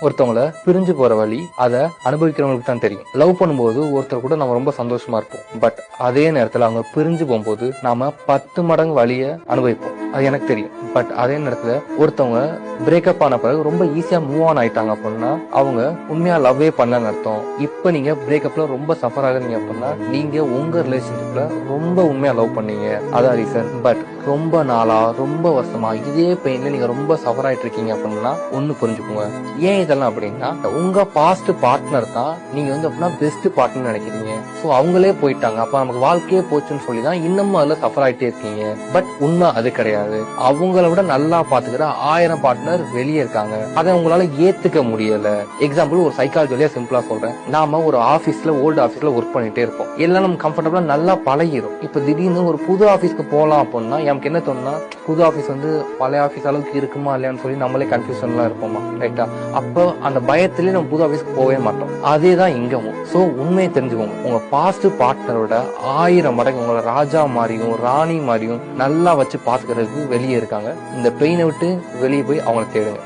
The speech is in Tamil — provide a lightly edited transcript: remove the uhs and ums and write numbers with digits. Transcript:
ஒருத்தவங்கள பிரிஞ்சு போற வழி அதை அனுபவிக்கிறவங்களுக்கு தான் தெரியும். லவ் பண்ணும்போது ஒருத்தர் கூட நம்ம ரொம்ப சந்தோஷமா இருப்போம். பட் அதே நேரத்துல அவங்க பிரிஞ்சு போகும்போது நாம 10 மடங்கு வழிய அனுபவிப்போம். அது எனக்கு தெரியும். பட் அதே நேரத்துல ஒருத்தவங்க பிரேக்கப் ஆன பிறகு ரொம்ப ஈஸியா மூவ் ஆன் ஆயிட்டாங்க அப்படின்னா அவங்க உண்மையா லவ்வே பண்ணலன்னு அர்த்தம். இப்ப நீங்க பிரேக்கப்ல ரொம்ப சஃபர் ஆகுறீங்க அப்படின்னா நீங்க உங்க ரிலேஷன்ஷிப்ல ரொம்ப உண்மையா லவ் பண்ணீங்க, அதான் ரீசன். பட் ரொம்ப நாளா ரொம்ப வருஷமா இதே பெயின்ல நீங்க ரொம்ப சஃபர் ஆயிட்டு இருக்கீங்க அப்படின்னா ஒண்ணு புரிஞ்சுக்கோங்க. ஏன் இதெல்லாம் அப்படின்னா உங்க பாஸ்ட் பார்ட்னர் தான் நீங்க அப்படின்னா பெஸ்ட் பார்ட்னர் நினைக்கிறீங்க. சோ அவங்களே போயிட்டாங்க, அப்ப நமக்கு வாழ்க்கையே போச்சுன்னு சொல்லிதான் இன்னமும் அதுல சஃபர் ஆயிட்டே இருக்கீங்க. பட் உண்மை அது கிடையாது. அவங்கள விட நல்லா பாத்துக்கிற 1000 பார்ட்னர் வெளியே இருக்காங்க. அதை உங்களால ஏத்துக்க முடியல. எக்ஸாம்பிள் ஒரு சைக்காலஜியா சிம்பிளா சொல்றேன். நாம ஒரு ஆபீஸ்ல ஓல்டு ஆபீஸ்ல ஒர்க் பண்ணிட்டே இருப்போம். எல்லாம் நம்ம கம்ஃபர்டபுளா நல்லா பழகிரும். இப்ப திடீர்னு ஒரு புது ஆபீஸ்க்கு போலாம் அப்படின்னா நமக்கு என்ன தோணுனா புது ஆபீஸ் பழைய ஆபீஸ் அளவுக்கு இருக்குமா இல்லையான்னு சொல்லி நம்மளே கன்ஃபியூஷன்லாம் இருப்போமா, ரைட்டா? அப்போ அந்த பயத்திலே நம்ம புது ஆபீஸ்க்கு போகவே மாட்டோம். அதேதான் இங்கவும். சோ உண்மையை தெரிஞ்சுக்கோங்க. உங்க பாஸ்ட் பார்ட்னரோட 1000 மடங்கு உங்களை ராஜா மாதிரியும் ராணி மாதிரியும் நல்லா வச்சு பாத்துக்கிறதுக்கு வெளியே இருக்காங்க. இந்த பெயினை விட்டு வெளியே போய் அவங்களை தேடுங்க.